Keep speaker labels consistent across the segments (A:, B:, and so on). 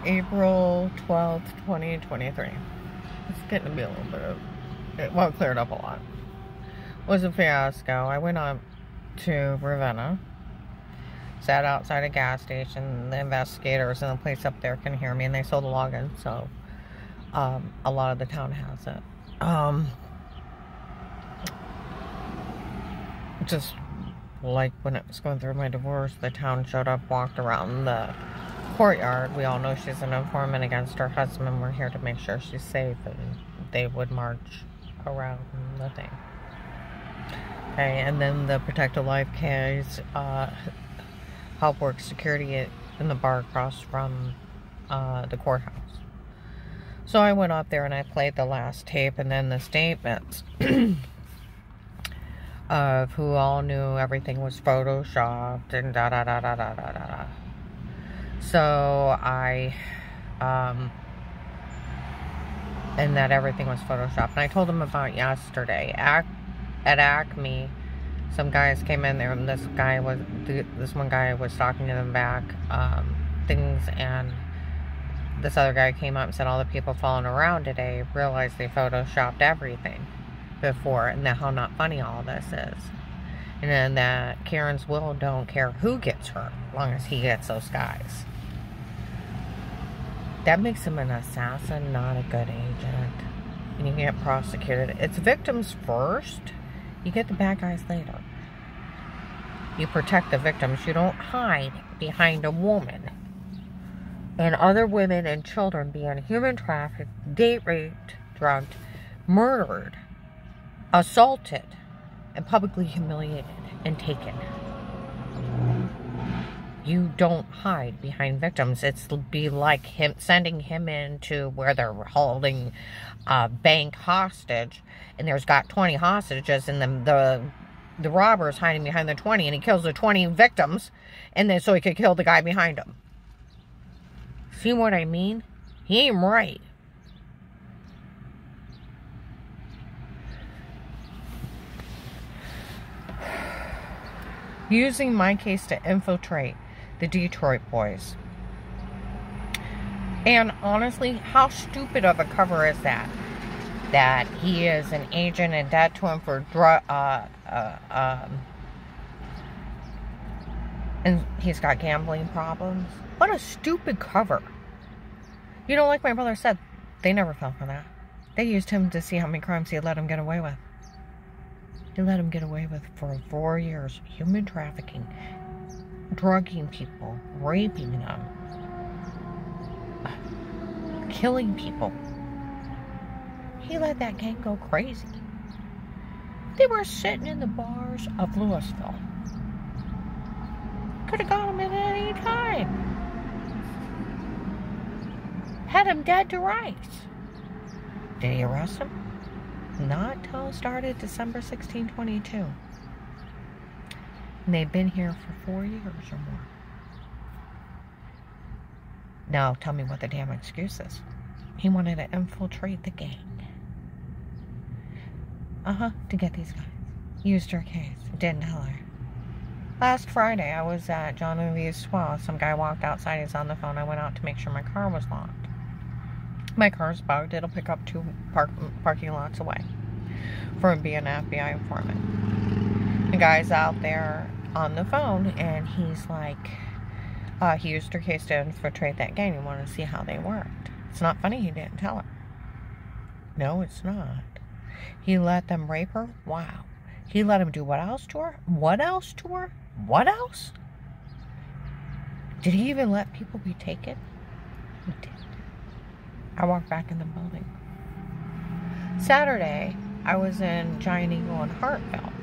A: April 12th, 2023. It's getting to be a little bit of, it cleared up a lot. It was a fiasco. I went up to Ravenna, sat outside a gas station. The investigators and the police up there can hear me, and they sold the login, so a lot of the town has it. Just like when it was going through my divorce, the town showed up, walked around the courtyard. We all know she's an informant against her husband. We're here to make sure she's safe, and they would march around the thing. Okay, and then the Protective Life case, help work security in the bar across from the courthouse. So I went up there and I played the last tape, and then the statements of who all knew everything was photoshopped and da-da-da-da-da-da-da. So and that everything was photoshopped. And I told them about yesterday. At Acme, some guys came in there, and this one guy was talking to them back, things, and this other guy came up and said all the people following around today realized they photoshopped everything before, and how not funny all this is. And then that Karen's will don't care who gets hurt, as long as he gets those guys. That makes him an assassin, not a good agent. And you get prosecuted. It's victims first. You get the bad guys later. You protect the victims. You don't hide behind a woman and other women and children being human trafficked, date raped, drugged, murdered, assaulted, and publicly humiliated and taken. You don't hide behind victims. It's be like sending him into where they're holding a bank hostage, and there's got 20 hostages, and the robber's hiding behind the 20, and he kills the 20 victims, and then so he could kill the guy behind him. See what I mean? He ain't right. Using my case to infiltrate the Detroit boys. And honestly, how stupid of a cover is that? That he is an agent and dead to him for and he's got gambling problems. What a stupid cover. You know, like my brother said, they never fell for that. They used him to see how many crimes he let him get away with. He let him get away with for 4 years. Human trafficking, drugging people, raping them, killing people. He let that gang go crazy. They were sitting in the bars of Louisville. Could have got him at any time. Had him dead to rights. Did he arrest him? Not till it started December 16, 22. And they've been here for 4 years or more. Now, tell me what the damn excuse is. He wanted to infiltrate the gang. To get these guys. Used her case. Didn't tell her. Last Friday, I was at John and V's Swell. Some guy walked outside. He's on the phone. I went out to make sure my car was locked. My car's bugged. It'll pick up 2 parking lots away for being an FBI informant. The guy's out there on the phone, and he's like, he used her case to infiltrate that gang. He wanted to see how they worked. It's not funny he didn't tell her. No, it's not. He let them rape her? Wow. He let him do what else to her? What else to her? What else? Did he even let people be taken? He did. I walked back in the building. Saturday, I was in Giant Eagle in Hartville.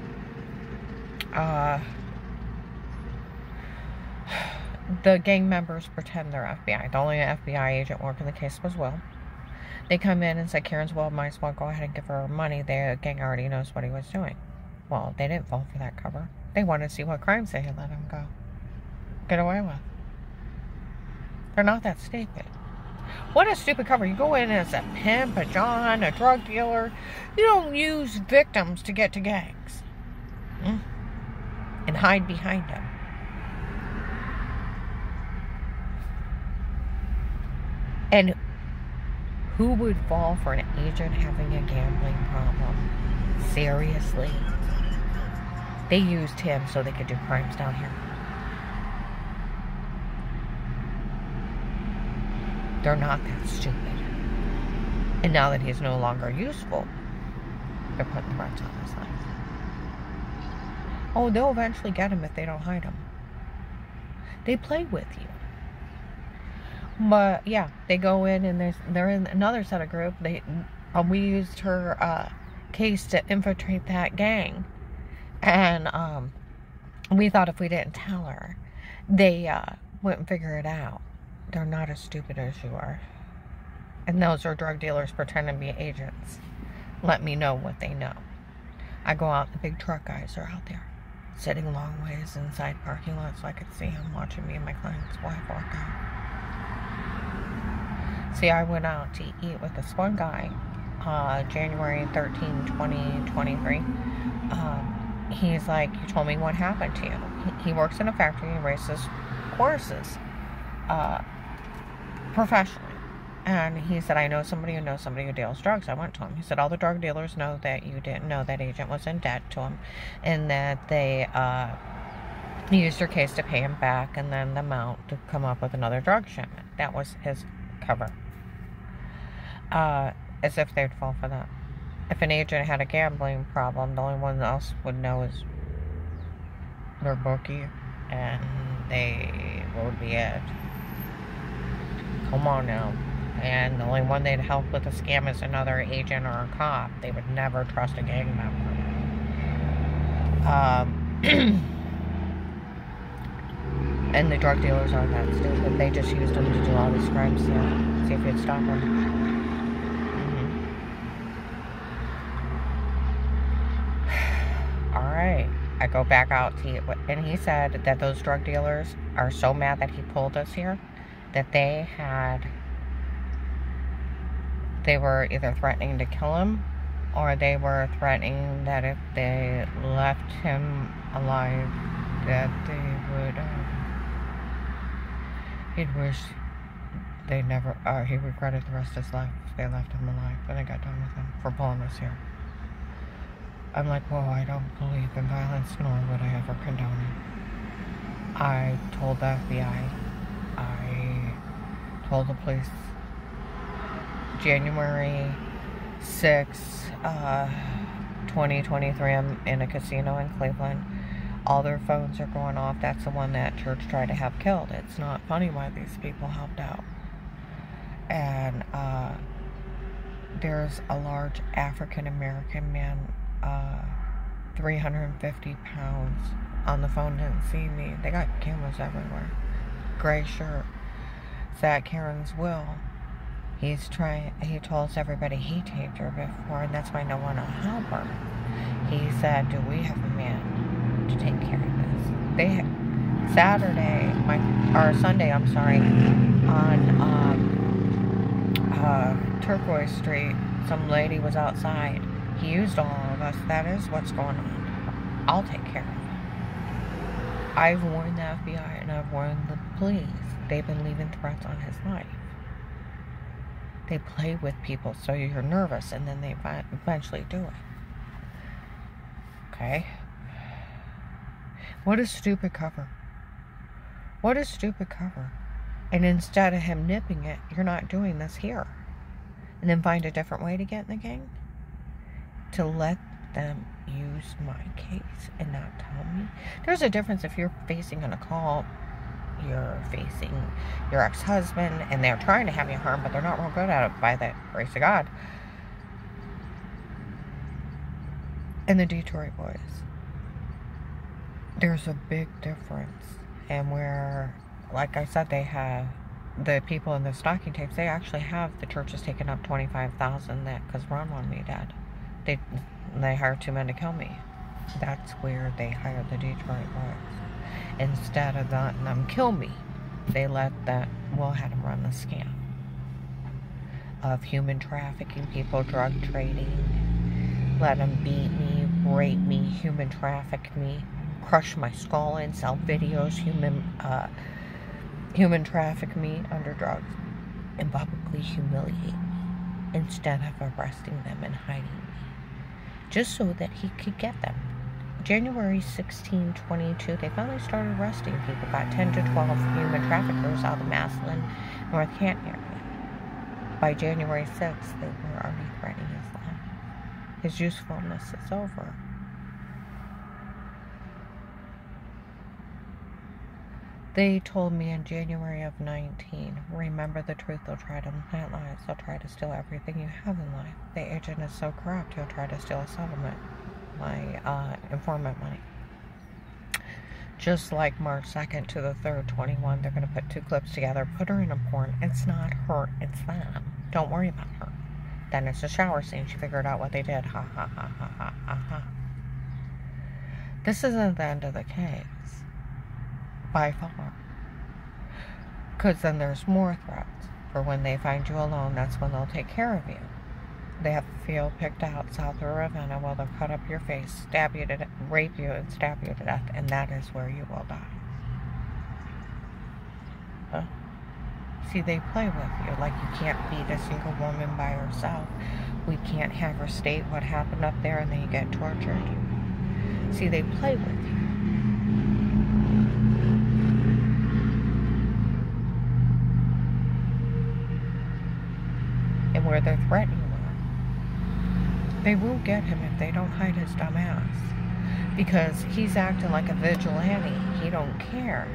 A: The gang members pretend they're FBI. The only FBI agent working the case was Will. They come in and say, Karen's Will, might as well go ahead and give her money. The gang already knows what he was doing. Well, they didn't fall for that cover. They wanted to see what crimes they had let him get away with. They're not that stupid. What a stupid cover. You go in as a pimp, a John, a drug dealer. You don't use victims to get to gangs. And hide behind them. And who would fall for an agent having a gambling problem? Seriously? They used him so they could do crimes down here. They're not that stupid. And now that he's no longer useful, they're putting threats on his life. Oh, they'll eventually get him if they don't hide him. They play with you. But yeah, they go in and they're in another set of group. We used her case to infiltrate that gang, and we thought if we didn't tell her, they wouldn't figure it out. They're not as stupid as you are. And those are drug dealers pretending to be agents. Let me know what they know. I go out, the big truck guys are out there, sitting long ways inside parking lots so I could see them watching me and my client's wife walk out. See, I went out to eat with this one guy, January 13, 2023. He's like, you told me what happened to you. He works in a factory and races horses, professionally. And he said, I know somebody who knows somebody who deals drugs. I went to him. He said, all the drug dealers know that you didn't know that agent was in debt to him, and that they used your case to pay him back, and then the amount to come up with another drug shipment. That was his cover. As if they'd fall for that. If an agent had a gambling problem, the only one else would know is their bookie, and they would be it. Come on now. And the only one they'd help with a scam is another agent or a cop. They would never trust a gang member. And the drug dealers aren't that stupid. They just used them to do all these crimes to see if you'd stop them. Alright. I go back out to eat, and he said that those drug dealers are so mad that he pulled us here that they were either threatening to kill him, or they were threatening that if they left him alive, that they would, he'd wish they never, he regretted the rest of his life if they left him alive when they got done with him for pulling us here. I'm like, well, I don't believe in violence, nor would I ever condone it. I told the FBI, I told the police, January 6, 2023, I'm in a casino in Cleveland. All their phones are going off. That's the one that church tried to have killed. It's not funny why these people helped out. And there's a large African-American man, 350 pounds, on the phone, didn't see me. They got cameras everywhere. Gray shirt. Zach Karen's will. He tells everybody he taped her before, and that's why no one will help her. He said, do we have a man to take care of this? Sunday, on Turquoise Street, some lady was outside. He used all of us. That is what's going on. I'll take care of it. I've warned the FBI and I've warned the police. They've been leaving threats on his life. They play with people so you're nervous, and then they eventually do it. Okay? What a stupid cover. What a stupid cover. And instead of him nipping it, you're not doing this here. And then find a different way to get in the gang? To let them use my case and not tell me? There's a difference if you're facing an assault, you're facing your ex-husband, and they're trying to have you harmed, but they're not real good at it, by the grace of God. And the Detroit boys. There's a big difference. And where, like I said, they have the people in the stocking tapes, they actually have the churches taking up $25,000 because Ron wanted me dead. They hired 2 men to kill me. That's where they hired the Detroit boys. Instead of letting them kill me, they had them run the scam of human trafficking people, drug trading, let them beat me, rape me, human traffic me, crush my skull in, sell videos, human traffic me under drugs. and publicly humiliate me instead of arresting them and hiding me, just so that he could get them. January 16, 22, they finally started arresting people, got 10 to 12 human traffickers out of the Massillon, North Canton area. By January 6th, they were already threatening his life. His usefulness is over. They told me in January of 19, remember the truth, they'll try to plant lies, they'll try to steal everything you have in life. The agent is so corrupt, he'll try to steal a settlement, my informant money. Just like March 2nd to the 3rd, 21, they're going to put 2 clips together, put her in a porn. It's not her, it's them. Don't worry about her. Then it's a shower scene. She figured out what they did. Ha, ha, ha, ha, ha, ha, ha. This isn't the end of the case. By far. Because then there's more threats. For when they find you alone, that's when they'll take care of you. They have a field picked out south of Ravenna where they'll cut up your face, stab you to death, rape you, and stab you to death, and that is where you will die. Huh? See, they play with you like you can't beat a single woman by herself. We can't have her state what happened up there and then you get tortured. See, they play with you. And where they're threatening you, they will get him if they don't hide his dumb ass. Because he's acting like a vigilante. He don't care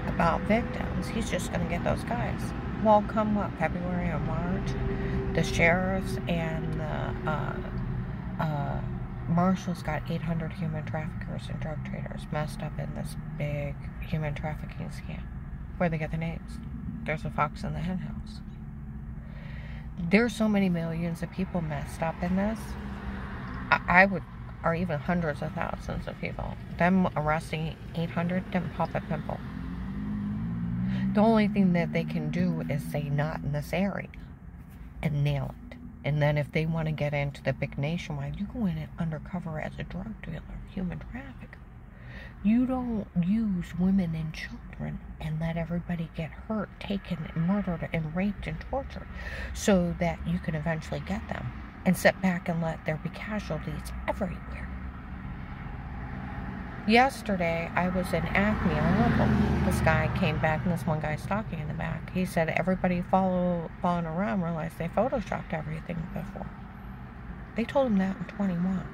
A: about victims. He's just going to get those guys. Well, come what, February or March, the sheriffs and the marshals got 800 human traffickers and drug traders messed up in this big human trafficking scam. Where they get the names? There's a fox in the hen house. There's so many millions of people messed up in this. Or even hundreds of thousands of people. Them arresting 800 didn't pop a pimple. The only thing that they can do is say not in this area and nail it. And then if they want to get into the big nationwide, you go in it undercover as a drug dealer, human trafficker. You don't use women and children and let everybody get hurt, taken, and murdered, and raped and tortured so that you can eventually get them. And sit back and let there be casualties everywhere. Yesterday, I was in Acme on Whipple. This guy came back, and this one guy's talking in the back. He said everybody following around realized they photoshopped everything before. They told him that in 21.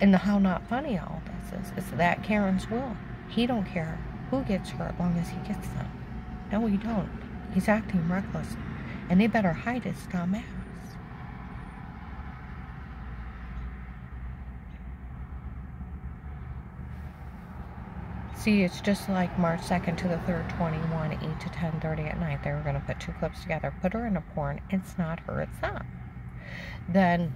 A: And how not funny all this is that Karen's will. He don't care who gets hurt as long as he gets them. No, he don't. He's acting reckless. And they better hide his dumb ass. See, it's just like March 2nd to the 3rd, 21, 8 to 10:30 at night. They were going to put 2 clips together, put her in a porn. It's not her, it's them. Then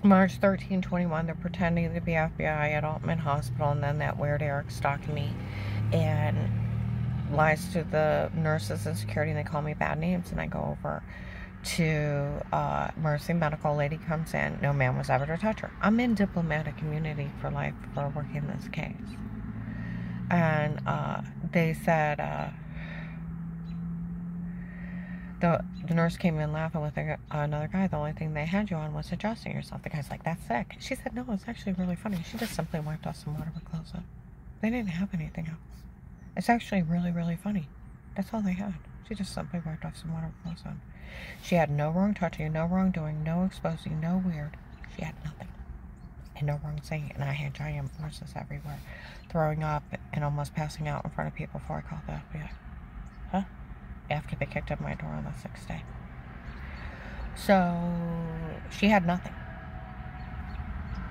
A: March 13, 21, they're pretending to be FBI at Altman Hospital, and then that weird Eric stalking me and lies to the nurses and security, and they call me bad names, and I go over to Mercy Medical. Lady comes in, no man was ever to touch her. I'm in diplomatic immunity for life for working this case. And they said the nurse came in laughing with another guy. The only thing they had you on was adjusting yourself. The guy's like, that's sick. She said, no, it's actually really funny. She just simply wiped off some water with clothes on. They didn't have anything else. It's actually really, really funny. That's all they had. She just simply wiped off some water with clothes on. She had no wrong touching, no wrongdoing, no exposing, no weird. She had nothing. And no wrong saying. And I had giant bruises everywhere. Throwing up and almost passing out in front of people before I called the FBI. Huh? After they kicked in my door on the 6th day. So, she had nothing.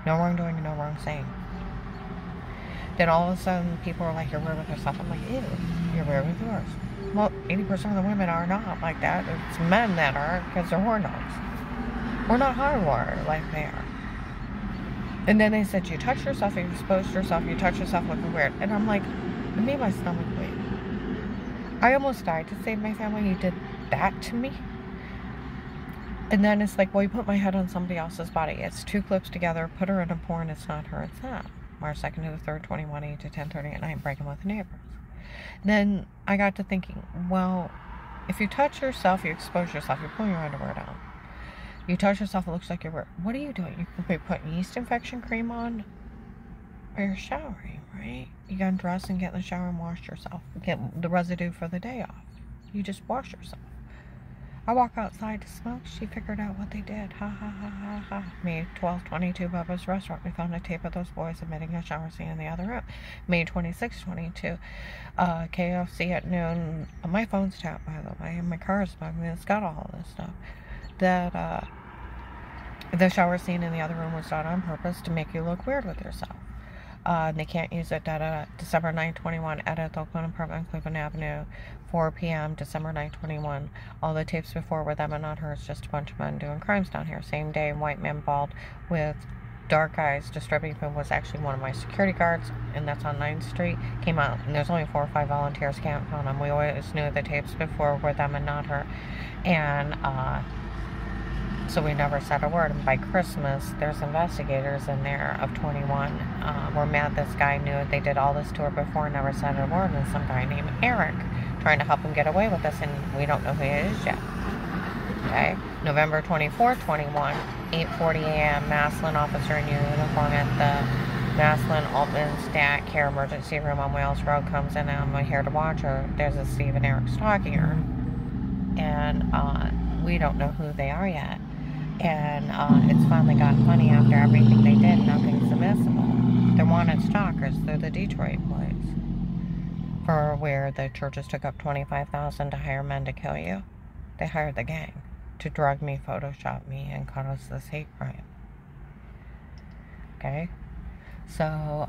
A: No wrongdoing and no wrong saying. Then all of a sudden, people are like, you're weird with yourself. I'm like, ew, you're weird with yours. Well, 80% of the women are not like that. It's men that are, because they're horn dogs. We're not hardwired like they are. And then they said, you touch yourself, you exposed yourself, you touch yourself looking weird. And I'm like, it made my stomach bleed. I almost died to save my family. You did that to me? And then it's like, well, you put my head on somebody else's body. It's 2 clips together, put her in a porn, it's not her, it's them. March 2nd to the 3rd, 21, 8 to 10:30 at night, breaking with the neighbors. Then I got to thinking, well, if you touch yourself, you expose yourself, you're pulling your underwear down. You touch yourself, it looks like you're... What are you doing? You could be putting yeast infection cream on, or you're showering, right? You got to dress and get in the shower and wash yourself. Get the residue for the day off. You just wash yourself. I walk outside to smoke. She figured out what they did. Ha ha ha ha ha. May 12th, 22, Bubba's Restaurant. We found a tape of those boys admitting a shower scene in the other room. May 26th, 22, KFC at noon. My phone's tapped, by the way, and my car is smoking. It's got all of this stuff. That the shower scene in the other room was done on purpose to make you look weird with yourself. They can't use it. December 9, 21, Edith Oakland apartment, Cleveland Avenue, 4 p.m., December 9, 21. All the tapes before were them and not her. It's just a bunch of men doing crimes down here. Same day, white man bald with dark eyes distributing food was actually one of my security guards, and that's on 9th Street. Came out, and there's only 4 or 5 volunteers. Can't count them. We always knew the tapes before were them and not her. And, so we never said a word. And by Christmas, there's investigators in there of 21. We're mad this guy knew it. They did all this to her before, never said a word. And some guy named Eric trying to help him get away with this, and we don't know who he is yet. Okay? November 24th, 21, 8:40 a.m., Maslin officer in uniform at the Maslin Altman Stat Care Emergency Room on Wales Road comes in, and I'm here to watch her. There's a Steve and Eric stalking her. And we don't know who they are yet. And it's finally gotten funny after everything they did. Nothing's admissible. They're wanted stalkers. They're the Detroit boys. For where the churches took up $25,000 to hire men to kill you. They hired the gang to drug me, Photoshop me, and cause this hate crime. Okay? So,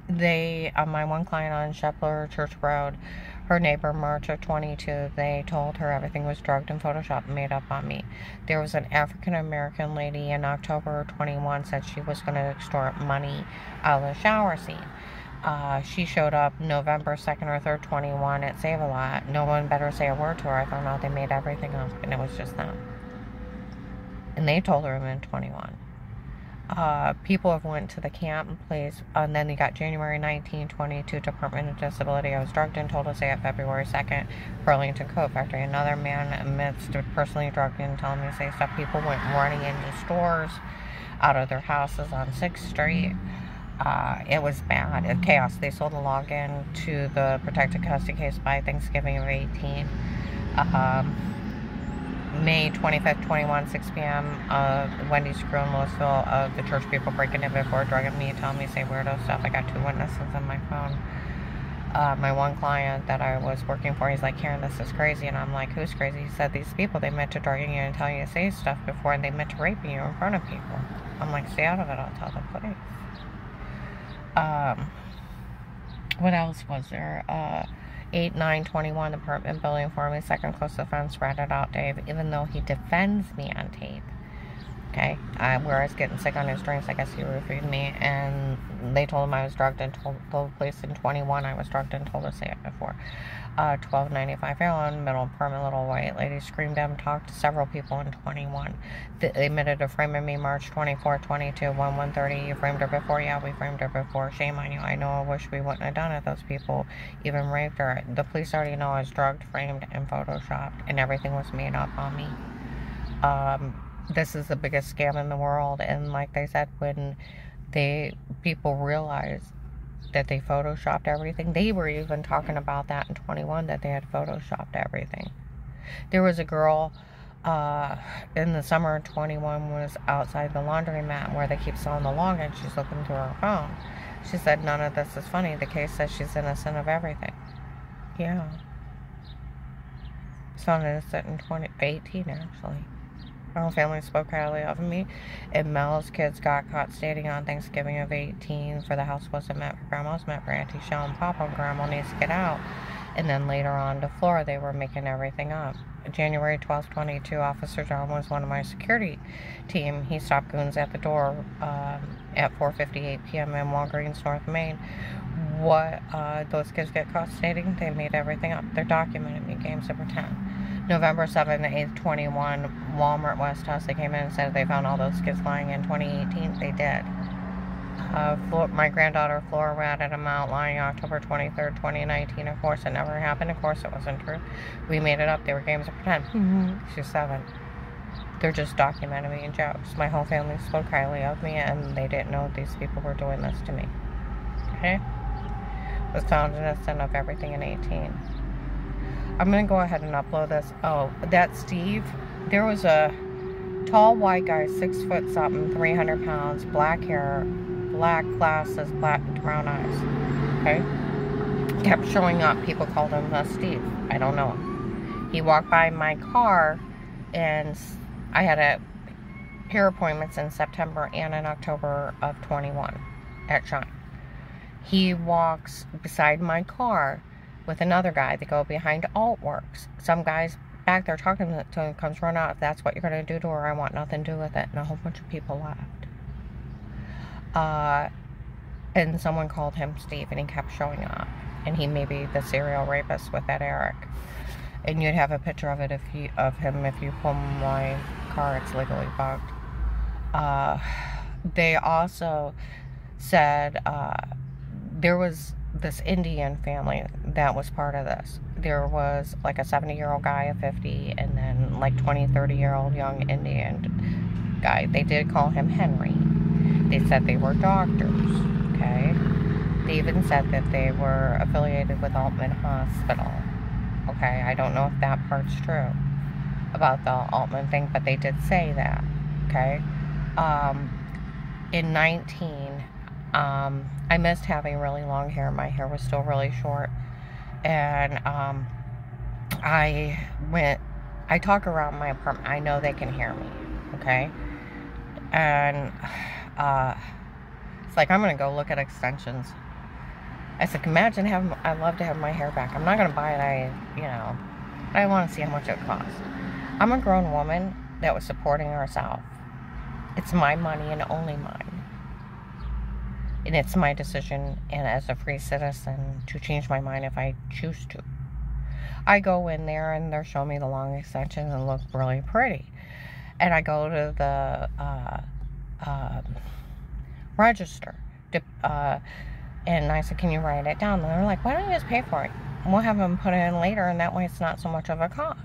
A: they, my one client on Shepler Church Road, her neighbor, March of 22, they told her everything was drugged and photoshopped and made up on me. There was an African-American lady in October 21 said she was going to extort money out of the shower scene. She showed up November 2nd or 3rd, 21 at Save-A-Lot. No one better say a word to her. I found out they made everything up, and it was just them. And they told her in 21. People have went to the camp and place, and then they got January 19, 22, Department of Disability. I was drugged and told to say it February 2nd, Burlington Coat Factory. Another man admits to personally drugged and telling me to say stuff. People went running into stores, out of their houses on 6th Street. It was bad. It was chaos. They sold a login to the protected custody case by Thanksgiving of 18. May 25th, 21, 6 p.m., Wendy's Grill in Louisville, the church people breaking in before drugging me, telling me to say weirdo stuff. I got 2 witnesses on my phone. My one client that I was working for, he's like, Karen, this is crazy. And I'm like, who's crazy? He said, these people, they meant to drug you and tell you to say stuff before, and they meant to rape you in front of people. I'm like, stay out of it, I'll tell the police. What else was there? 8/9/21, apartment building for me, second close offense, read it out, Dave, even though he defends me on tape. Okay, where I was getting sick on his drinks, I guess he roofied me, and they told him I was drugged and told the police in 21 I was drugged and told to say it before. 1295 Fairlawn, middle apartment, little white lady screamed at him, talked to several people in 21. They admitted to framing me March 24, 22, 1/130. You framed her before? Yeah, we framed her before. Shame on you. I know, I wish we wouldn't have done it. Those people even raped her. The police already know I was drugged, framed, and photoshopped, and everything was made up on me. This is the biggest scam in the world, and like they said, when people realized that they photoshopped everything, they were even talking about that in 21, that they had photoshopped everything. There was a girl in the summer of 21 was outside the laundromat where they keep selling the login. She's looking through her phone. She said, none of this is funny. The case says she's innocent of everything. Yeah. She's found innocent in 18, actually. My whole family spoke highly of me. And Mel's kids got caught stating on Thanksgiving of 18 for the house wasn't meant for grandma's meant for Auntie Shell and Papa. Grandma needs to get out. And then later on to Flora, they were making everything up. January 12th, 22, Officer John was one of my security team. He stopped goons at the door at 4:58 p.m. in Walgreens, North Main. What those kids get caught stating, they made everything up. They're documenting me, games to pretend. November 7th, 8th, 21, Walmart West House. They came in and said they found all those kids lying in 2018. They did. My granddaughter Flora ratted him out lying October 23rd, 2019. Of course, it never happened. Of course, it wasn't true. We made it up. They were games of pretend. She's 7. They're just documenting me in jokes. My whole family spoke highly of me, and they didn't know these people were doing this to me. Okay? Was found innocent of everything in 18. I'm going to go ahead and upload this. Oh, that's Steve. There was a tall white guy, 6 foot something, 300 pounds, black hair, black glasses, black brown eyes. Okay? Kept showing up. People called him Steve. I don't know him. He walked by my car, and I had a hair appointments in September and in October of 21 at Shine. He walks beside my car with another guy. They go behind Altworks. Some guy's back there talking to him, comes run out. If that's what you're going to do to her, I want nothing to do with it. And a whole bunch of people left. And someone called him Steve, and he kept showing up. And he may be the serial rapist with that Eric. And you'd have a picture of it of him if you pull my car. It's legally bugged. They also said there was this Indian family that was part of this. There was like a 70-year-old guy, a 50, and then like 20, 30-year-old young Indian guy. They did call him Henry. They said they were doctors, okay? They even said that they were affiliated with Altman Hospital, okay? I don't know if that part's true about the Altman thing, but they did say that, okay? In 19, I missed having really long hair. My hair was still really short. And I talk around my apartment. I know they can hear me, okay? And it's like, I'm going to go look at extensions. I said, imagine I'd love to have my hair back. I'm not going to buy it. I want to see how much it costs. I'm a grown woman that was supporting herself. It's my money and only mine. And it's my decision, and as a free citizen, to change my mind if I choose to. I go in there, and they're showing me the long extensions and look really pretty. And I go to the register, and I said, can you write it down? And they're like, why don't you just pay for it? And we'll have them put it in later, and that way it's not so much of a cost.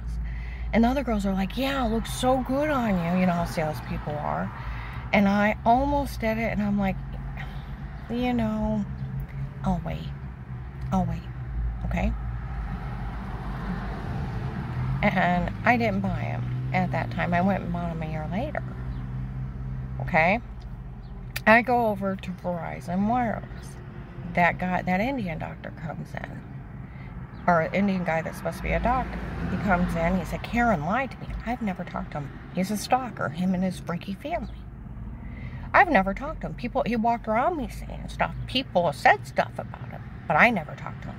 A: And the other girls are like, yeah, it looks so good on you. You know how salespeople are. And I almost did it, and I'm like, I'll wait, okay? And I didn't buy them at that time. I went and bought them a year later, okay? I go over to Verizon Wireless. That Indian doctor comes in, or an Indian guy that's supposed to be a doctor. He comes in, he said, Karen lied to me. I've never talked to him. He's a stalker, him and his freaky family. I've never talked to him. He walked around me saying stuff. People said stuff about him, but I never talked to him.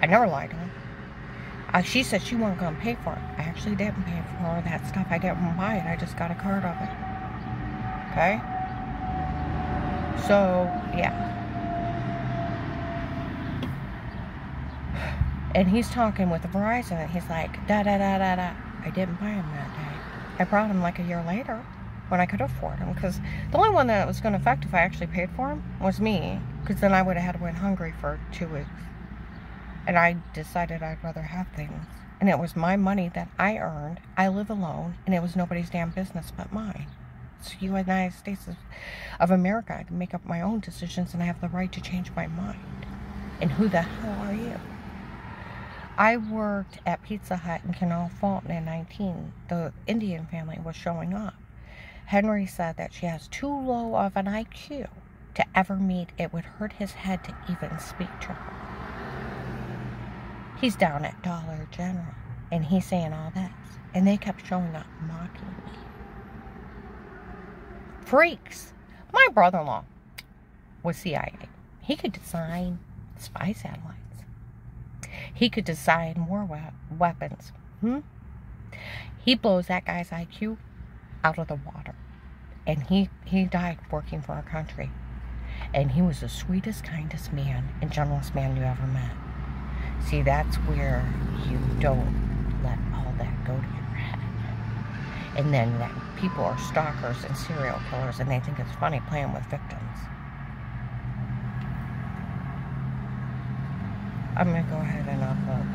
A: I never lied to him. She said she wasn't going to pay for it. I actually didn't pay for that stuff. I didn't buy it. I just got a card of it. Okay? So, yeah. And he's talking with Verizon, and he's like, da-da-da-da-da. I didn't buy him that day. I brought him like a year later, when I could afford him, because the only one that was going to affect if I actually paid for him was me, because then I would have had to went hungry for 2 weeks. And I decided I'd rather have things. And it was my money that I earned. I live alone, and it was nobody's damn business but mine. It's the United States of America. I can make up my own decisions, and I have the right to change my mind. And who the hell are you? I worked at Pizza Hut in Canal Fulton in 19. The Indian family was showing up. Henry said that she has too low of an IQ to ever meet. It would hurt his head to even speak to her. He's down at Dollar General, and he's saying all this. And they kept showing up, mocking me. Freaks! My brother-in-law was CIA. He could design spy satellites. He could design war weapons. He blows that guy's IQ out of the water. And he died working for our country. And he was the sweetest, kindest man and gentlest man you ever met. See, that's where you don't let all that go to your head. And then that people are stalkers and serial killers, and they think it's funny playing with victims. I'm going to go ahead and upload